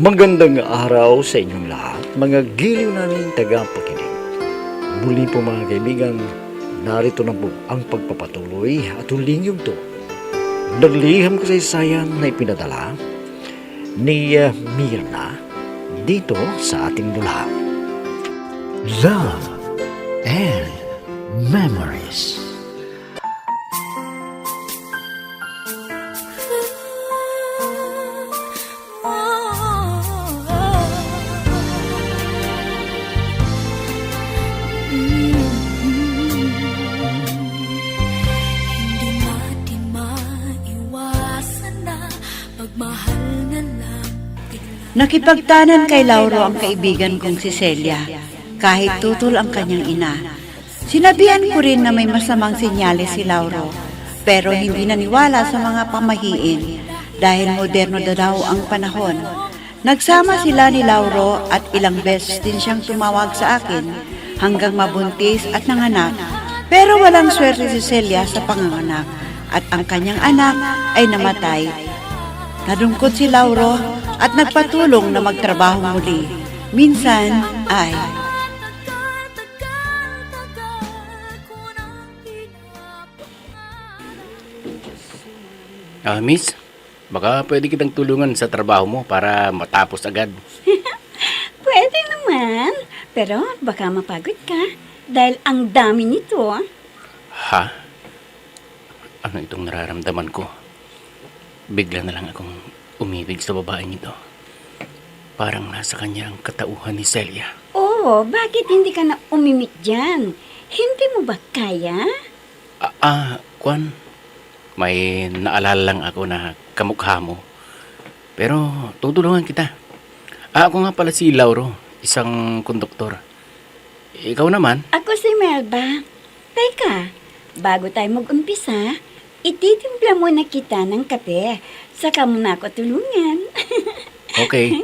Magandang araw sa inyong lahat, mga giliw namin tagapakinig. Muli po mga kaibigan, narito na po ang pagpapatuloy at huling yugto ng liham kasaysayan na ipinadala ni Mirna dito sa ating dula. Love and Memories. Nakipagtanan kay Lauro ang kaibigan kong si Celia, kahit tutol ang kanyang ina. Sinabihan ko rin na may masamang senyales si Lauro, pero hindi naniwala sa mga pamahiin dahil moderno na daw ang panahon. Nagsama sila ni Lauro at ilang beses din siyang tumawag sa akin hanggang mabuntis at nanganak, pero walang swerte si Celia sa panganganak at ang kanyang anak ay namatay. Nadungkot si Lauro at nagpatulong na magtrabaho muli. Minsan ay... Miss, baka pwede kitang tulungan sa trabaho mo para matapos agad. Pwede naman, pero baka mapagod ka dahil ang dami nito. Ha? Ano itong nararamdaman ko? Bigla na lang akong umibig sa babaeng ito. Parang nasa kanya ang katauhan ni Celia. Oo, bakit hindi ka na umimik dyan? Hindi mo ba kaya? Kwan, may naalala lang ako na kamukha mo. Pero tutulungan kita. Ako nga pala si Lauro, isang konduktor. Ikaw naman? Ako si Melba. Teka, bago tayo mag-umpisa, ititimpla muna kita ng kape. Saka mo na ako tulungan. Okay.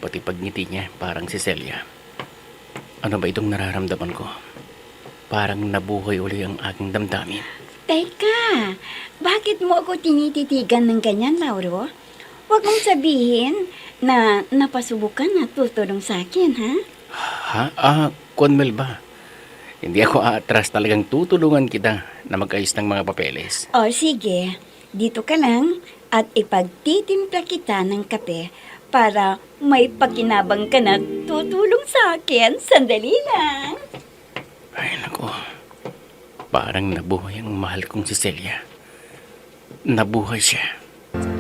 Pati pagngiti niya, parang si Celia. Ano ba itong nararamdaman ko? Parang nabuhay uli ang aking damdamin. Teka, bakit mo ako tinititigan ng ganyan, Lauro? Huwag mong sabihin na napasubukan na tutulong sa akin, ha? Ha? Konmel ba? Hindi ako aatras, talagang tutulungan kita na mag-ayos ng mga papeles. O sige, dito ka lang at ipagtitimpla kita ng kape para may pakinabang ka na tutulong sa akin. Sandali lang. Ay, naku. Parang nabuhay ang mahal kong si Celia. Nabuhay siya.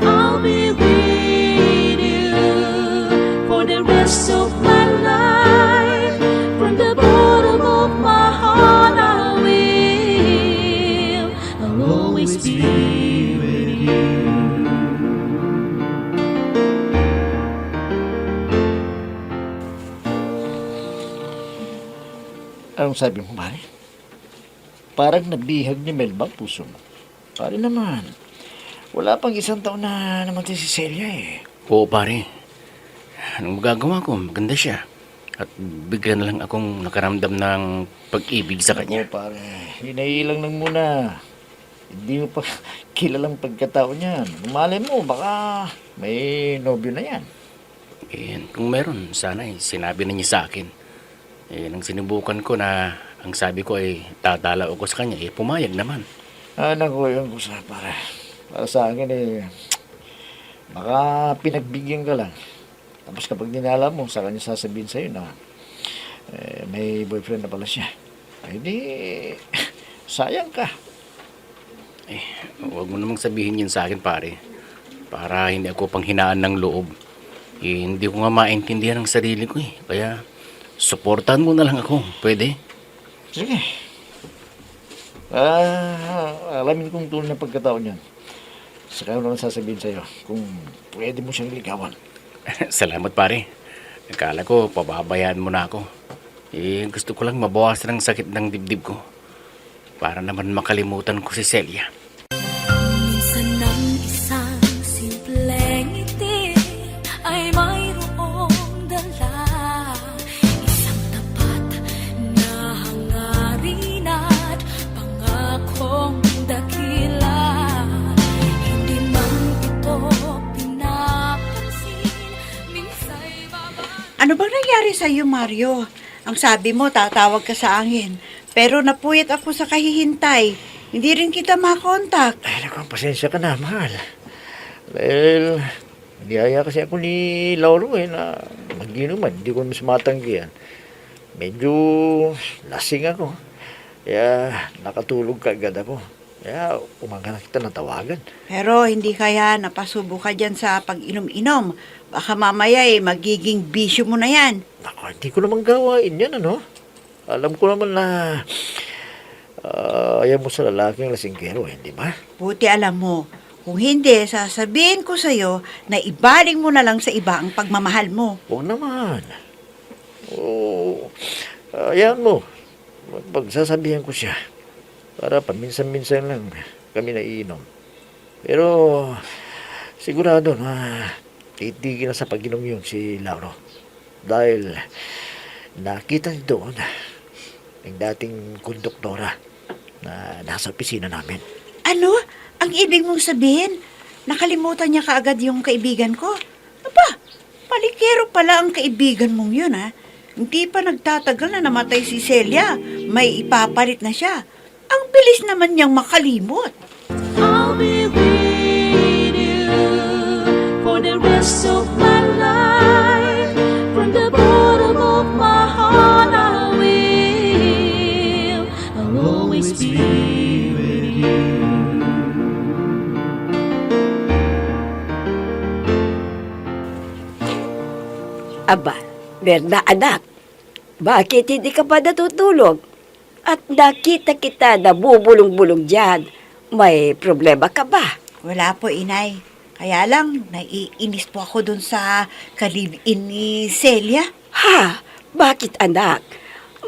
I'll be with you for the rest of my life. From the bottom of my heart I will. I'll always be with you. Anong sabi mo, pare? Parang nabihag ni Melba ang puso mo. Pare naman, wala pang isang taon na namatay si Celia eh. Oo, pare. Anong magagawa ko? Maganda siya. At bigla na lang akong nakaramdam ng pag-ibig sa kanya. Oo, pare. Hinailang lang muna. Hindi mo pa kilalang pagkatao niyan. Malay mo, baka may nobyo na yan. Kung meron, sana sinabi na niya sa akin. Nang sinubukan ko na ang sabi ko ay tatala ako sa kanya, pumayag naman. Naku, yun ko sa pare. Para sa akin baka pinagbigyan ka lang. Tapos kapag dinala mo, sa kanya sasabihin sa'yo na may boyfriend na pala siya. Ay di, sayang ka. Huwag mo namang sabihin yun sa akin, pare. Para hindi ako panghinaan ng loob. Hindi ko nga maintindihan ang sarili ko eh. Kaya, suportahan mo na lang ako. Pwede? Sige. Alamin kong tunay na pagkatao niyan. Saka ko naman sasabihin sa'yo kung pwede mo siyang ligawan. Salamat, pare. Akala ko, pababayaan mo na ako. Gusto ko lang mabawasan ang sakit ng dibdib ko. Para naman makalimutan ko si Celia. Minsan ng isang simpleng ngiti ay mayroong dala. Isang tapat na hangarin at pangakong dakila. Hindi man ito pinapansin nangyari sa'yo, Mario? Ang sabi mo, tatawag ka sa akin. Pero napuyat ako sa kahihintay. Hindi rin kita makontak. Ay, naku, pasensya ka na, mahal. Well, niyaya kasi ako ni Lauro na mag-inuman. Hindi ko mas matanggihan. Medyo lasing ako. Kaya nakatulog kaagad ako. Kaya umaga na kita natawagan. Pero hindi kaya napasubo ka dyan sa pag-inom-inom. Baka mamaya magiging bisyo mo na yan. Naku, hindi ko naman gawain yan, ano? Alam ko naman na ayaw mo sa lalaking lasinggero, hindi ba? Buti alam mo, kung hindi, sasabihin ko sa'yo na ibaling mo na lang sa iba ang pagmamahal mo. Huwag naman. Oo, ayan mo. Pagsasabihan ko siya. Para paminsan-minsan lang kami naiinom. Pero sigurado na titigil na sa pag-inom yun si Lauro. Dahil nakita niya doon ang dating konduktora na nasa opisina namin. Ano? Ang ibig mong sabihin? Nakalimutan niya kaagad yung kaibigan ko? Aba, palikero pala ang kaibigan mong yun, ha? Hindi pa nagtatagal na namatay si Celia. May ipapalit na siya. Ang bilis naman niyang makalimot. I'll be with you for the rest of my life. From the bottom of my heart, I will. I'll always be with you. Aba, Berna anak, bakit hindi ka pa natutulog? At nakita kita na bubulong-bulong dyan. May problema ka ba? Wala po, inay. Kaya lang, naiinis po ako dun sa kalibin ni Celia. Ha? Bakit anak?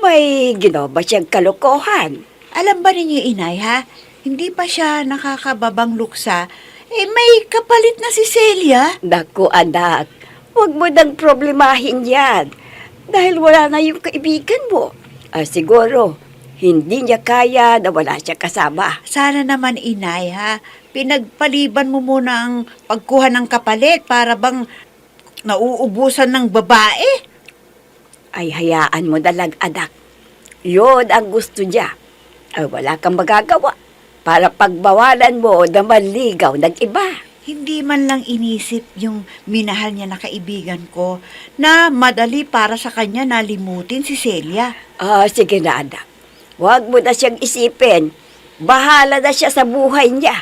May ginawa ba siyang kalokohan? Alam ba ninyo, inay, ha? Hindi pa siya nakakababang luksa. May kapalit na si Celia. Naku anak, huwag mo nang problemahin yan. Dahil wala na yung kaibigan mo. Siguro, hindi niya kaya na wala siya kasama. Sana naman, inay, ha? Pinagpaliban mo muna ang pagkuha ng kapalit para bang nauubusan ng babae. Ay, hayaan mo na lang, anak. Yun ang gusto niya. Ay, wala kang magagawa para pagbawalan mo na manligaw ng iba. Hindi man lang inisip yung minahal niya na kaibigan ko na madali para sa kanya na limutin si Celia. Sige na, anak. Huwag mo na siyang isipin. Bahala na siya sa buhay niya.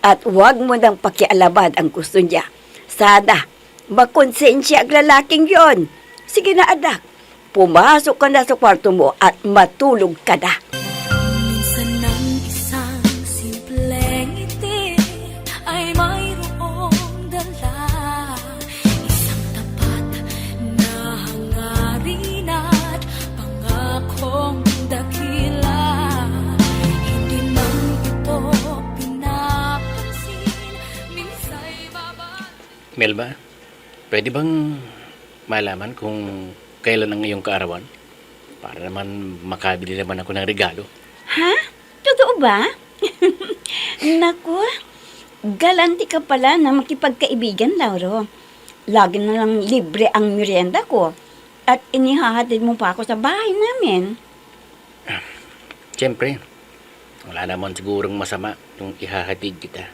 At huwag mo nang pakialaman ang gusto niya. Sana, makonsensya ang lalaking yon. Sige na, anak. Pumasok ka na sa kwarto mo at matulog ka na. Minsan ng isang simpleng ngiti ay mayroong dala. Isang tapat na hangarin at pangakong dakila. Hindi man ito pinapansin, minsa'y Melba, pwede bang malaman kung kailan ang iyong kaarawan? Para naman makabili naman ako ng regalo. Ha? Totoo ba? Naku, galanti ka pala na makipagkaibigan, Lauro. Lagi na lang libre ang merienda ko. At inihahatid mo pa ako sa bahay namin. Siyempre, wala naman sigurong masama yung ihahatid kita.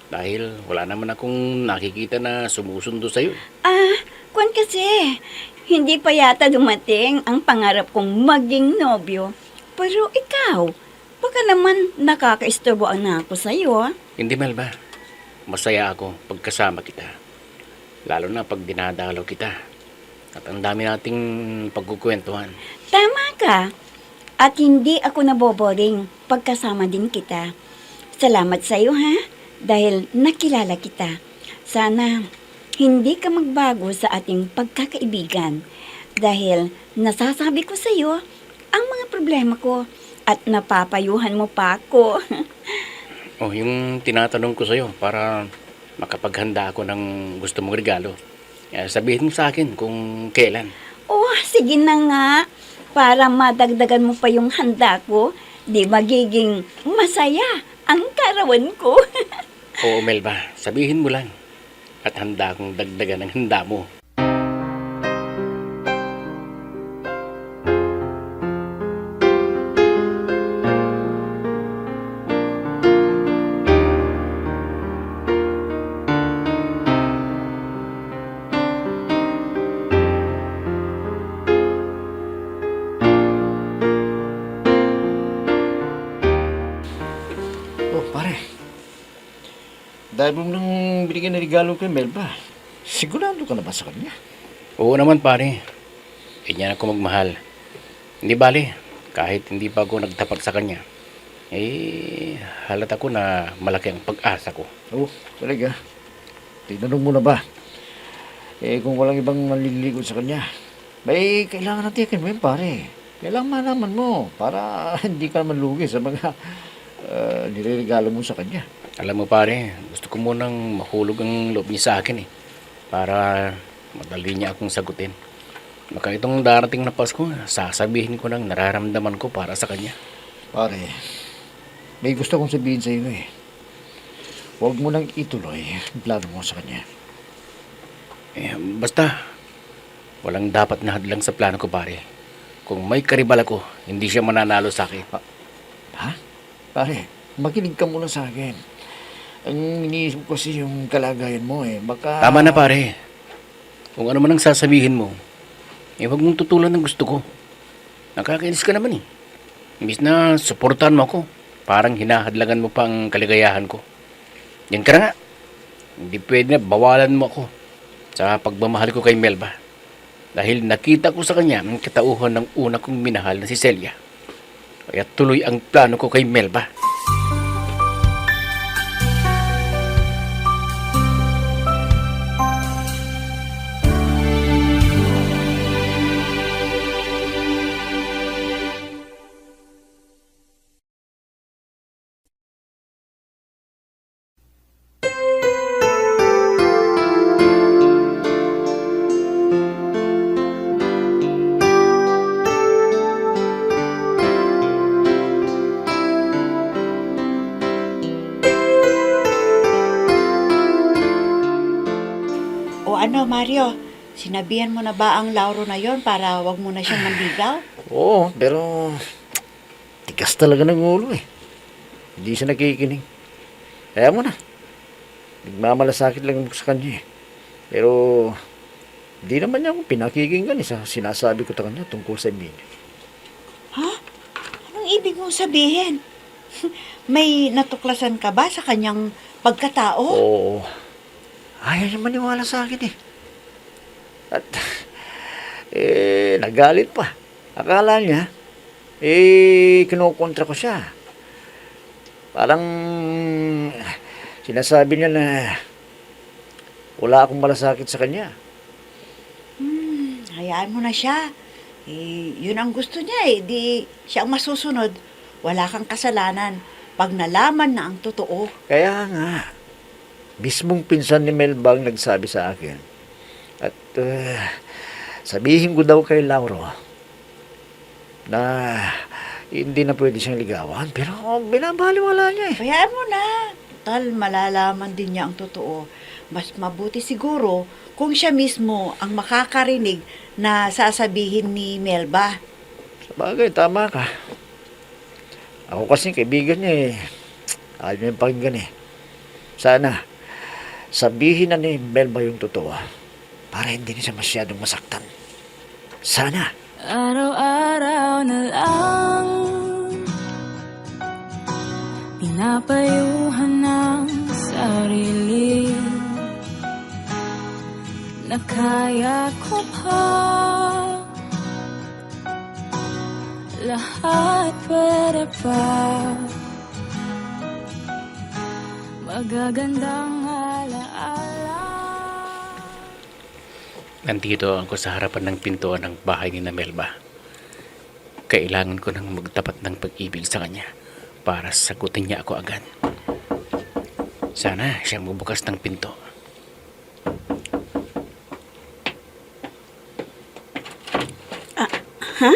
Dahil wala naman akong nakikita na sumusundo sa'yo. Kwan kasi, hindi pa yata dumating ang pangarap kong maging nobyo. Pero ikaw, baka naman nakakaistorbo na ako sa'yo, ha? Hindi, Melba. Masaya ako pagkasama kita. Lalo na pag dinadalaw kita. At ang dami nating pagkukwentuhan. Tama ka. At hindi ako naboboring pagkasama din kita. Salamat sa'yo, ha? Dahil nakilala kita. Sana hindi ka magbago sa ating pagkakaibigan. Dahil nasasabi ko sa'yo ang mga problema ko at napapayuhan mo pa ako. Yung tinatanong ko sa'yo para makapaghanda ako ng gusto mong regalo. Sabihin mo sa akin kung kailan. Sige na nga. Para madagdagan mo pa yung handa ko, di magiging masaya ang karawan ko. Oo, Melba, sabihin mo lang. At handa akong dagdagan ang handa mo. dahil mo nang binigyan ng regalo kay Melba, sigurado ka na ba sa kanya? Oo naman pare. Ganyan ako magmahal. Hindi bale, kahit hindi pa ako nagtapat sa kanya, halata ko na malaki ang pag-asa ko. Oo, talaga. Tinanong mo na ba? Kung walang ibang manliligot sa kanya, may kailangan natin mo yun, pare. Kailangan malaman mo para hindi ka naman lugi sa mga nireregalo mo sa kanya. Alam mo pare, gusto ko munang mahulog ang loob niya sa akin para madali niya akong sagutin. Baka itong darating na Pasko, sasabihin ko ng nararamdaman ko para sa kanya. Pare, may gusto kong sabihin sa iyo Huwag mo nang ituloy ang plano mo sa kanya. Basta, walang dapat na hadlang sa plano ko pare. Kung may karibal ako, hindi siya mananalo sa akin. Ha? Pare, makinig ka muna sa akin. Ang iniisip ko kasi yung kalagayan mo Baka... Tama na pare. Kung ano man ang sasabihin mo, huwag mong tutulan ng gusto ko. Nakakainis ka naman Imbis na suportahan mo ako, parang hinahadlangan mo pa ang kaligayahan ko. Yan ka na nga. Hindi pwede na bawalan mo ako sa pagmamahal ko kay Melba. Dahil nakita ko sa kanya ang katauhan ng una kong minahal na si Celia. Kaya tuloy ang plano ko kay Melba. O ano, Mario? Sinabihan mo na ba ang Lauro na yon para wag mo na siyang manligaw? Oo, pero... tigas talaga ng ulo Hindi siya nakikinig. Kaya mo na. Nagmamalasakit lang sa kanya Pero... hindi naman niya ako pinakikinggan sa sinasabi ko sa kanya tungkol sa Emilio. Ha? Anong ibig mong sabihin? May natuklasan ka ba sa kanyang pagkatao? Oo. Ayaw niya maniwala sa akin At, nagalit pa. Akala niya, kinukontra ko siya. Parang, sinasabi niya na, wala akong malasakit sa kanya. Hayaan mo na siya. Yun ang gusto niya Di siya ang masusunod. Wala kang kasalanan pag nalaman na ang totoo. Kaya nga, mismong pinsan ni Melba ang nagsabi sa akin. At sabihin ko daw kay Lauro na hindi na pwede siyang ligawan. Pero binabaliwala niya Hayaan mo na. Tal, malalaman din niya ang totoo. Mas mabuti siguro kung siya mismo ang makakarinig na sasabihin ni Melba. Sabagay, tama ka. Ako kasi kaibigan niya ayaw niya yung pakinggan Sana, sabihin na ni Melba yung totoo para hindi niya siya masyadong masaktan. Sana. Araw-araw na lang pinapayuhan ng sarili na kaya ko pa lahat pwede pa magagandang alaala. Nandito ako sa harapan ng pintuan ng bahay ni Melba. Kailangan ko nang magtapat ng pag-ibig sa kanya para sagutin niya ako agad. Sana siyang bubukas ng pinto. Ha?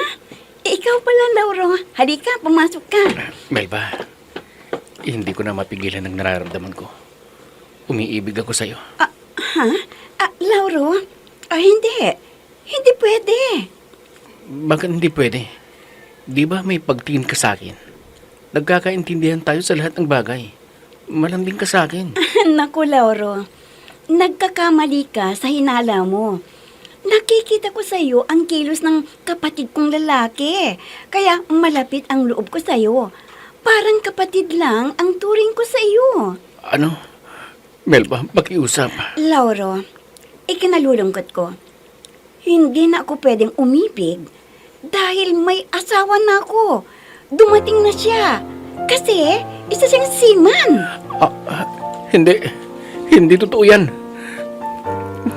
Ikaw pala, Lauro. Halika, pumasok ka. Melba, hindi ko na mapigilan ang nararamdaman ko. Umiibig ako sa'yo. Ha? Lauro? Hindi. Hindi pwede. Bakit hindi pwede? Di ba may pagtingin ka sa akin? Nagkakaintindihan tayo sa lahat ng bagay. Malambing ka sa akin. Naku, Lauro. Nagkakamali ka sa hinala mo. Nakikita ko sa iyo ang kilos ng kapatid kong lalaki. Kaya malapit ang loob ko sa iyo. Parang kapatid lang ang turing ko sa iyo. Ano? Melba, makiusap. Lauro, ikinalulungkot ko. Hindi na ako pwedeng umibig dahil may asawa na ako. Dumating na siya. Kasi isa siyang seaman. Hindi. Hindi totoo yan.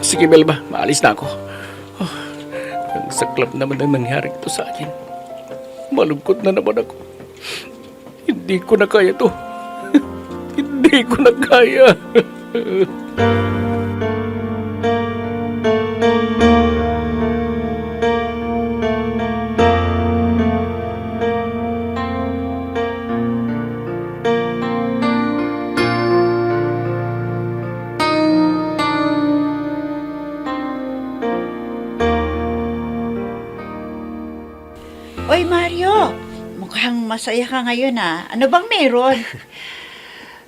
Sige, Melba, maalis na ako. Ang saklap naman ang nangyari ito sa akin. Malungkot na naman ako. Hindi ko na kaya to. Hindi ko na kaya. Oy, Mario, mukhang masaya ka ngayon ah. Ano bang meron?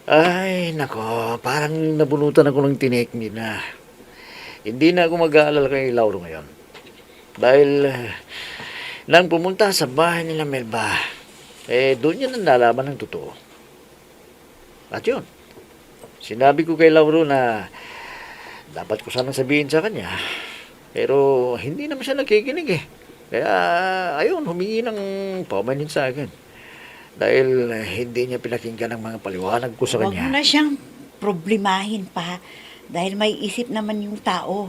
Ay, nako, parang nabunutan ako ng tinik na. Hindi na ako mag-aalala kay Lauro ngayon. Dahil nang pumunta sa bahay nila Melba, doon niya nalaman ng totoo. At yun, sinabi ko kay Lauro na dapat ko sanang sabihin sa kanya. Pero hindi naman siya nakikinig eh. Kaya, ayun, humingi ng paumanhin sa akin. Dahil hindi niya pinakinggan ang mga paliwanag ko sa Huwag mo kanya. na siyang problemahin pa dahil may isip naman yung tao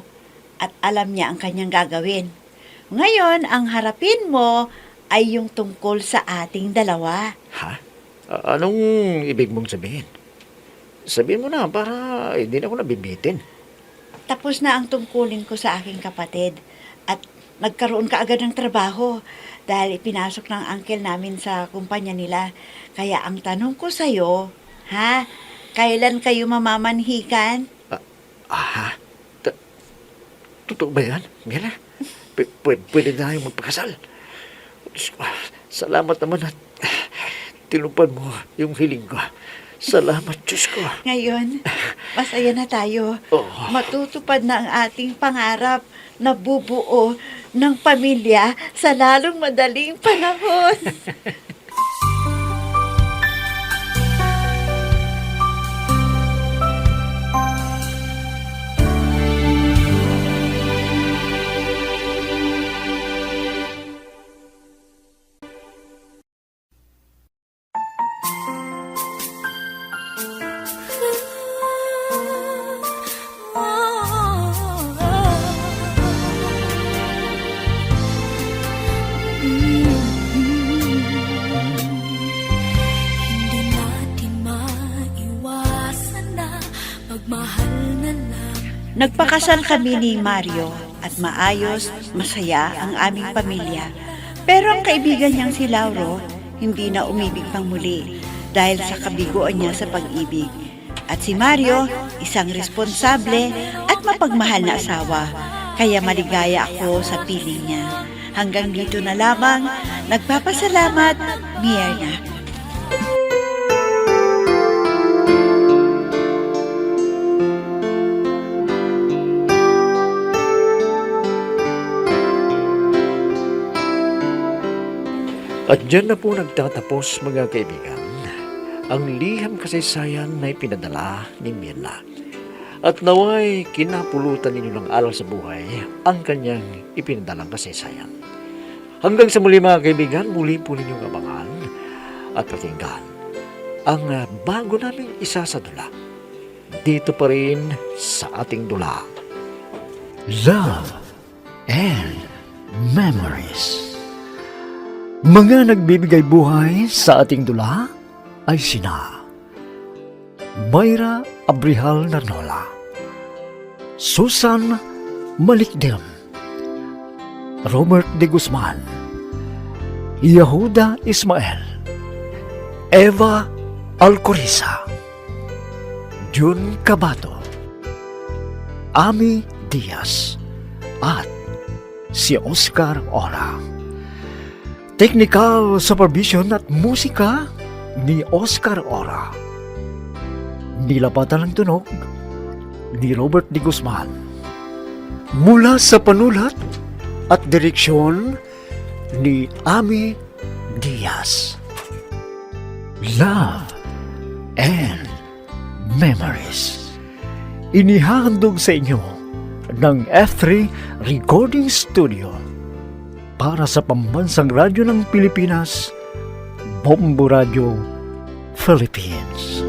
at alam niya ang kanyang gagawin. Ngayon, ang harapin mo ay yung tungkol sa ating dalawa. Ha? Anong ibig mong sabihin? Sabihin mo na para hindi na ako nabibitin. Tapos na ang tungkulin ko sa aking kapatid at nagkaroon ka agad ng trabaho dahil ipinasok ng uncle namin sa kumpanya nila. Kaya ang tanong ko sa'yo, ha? Kailan kayo mamamanhikan? Aha. Totoo ba yan? Mira, pwede na tayong magpakasal. Diyos ko, salamat naman at tinupad mo yung hiling ko. Salamat, Diyos ko. Ngayon, masaya na tayo. Oh. Matutupad na ang ating pangarap na bubuo ng pamilya sa lalong madaling panahon. Hindi natin maiwasan na magmahal na lang. Nagpakasal kami ni Mario at maayos, masaya ang aming pamilya. Pero ang kaibigan niyang si Lauro, hindi na umibig pang muli dahil sa kabiguan niya sa pag-ibig. At si Mario, isang responsable at mapagmahal na asawa. Kaya maligaya ako sa piling niya. Hanggang dito na lamang, nagpapasalamat, Mierna. At dyan na po nagtatapos, mga kaibigan, ang liham kasaysayan na ipinadala ni Mirna. At naway kinapulutan ninyo ng aral sa buhay ang kanyang ipinadalang kasaysayan. Hanggang sa muli, mga kaibigan, muli po ninyong abangan at pakinggan ang bago naming isa sa dula. Dito pa rin sa ating dula. Love and Memories. Mga nagbibigay buhay sa ating dula ay sina Mayra Abrihal Narnola, Susan Malikdem, Robert de Guzman, Yehuda Ismael, Eva Alcoriza, Jun Cabato, Ami Diaz, at si Oscar Ora. Technical supervision at musika ni Oscar Ora. Nilapatan ng tunog ni Robert de Guzman. Mula sa panulat at direksyon ni Ami Diaz. Love and Memories. inihandog sa inyo ng F3 Recording Studio para sa Pambansang Radyo ng Pilipinas, Bombo Radio, Philippines.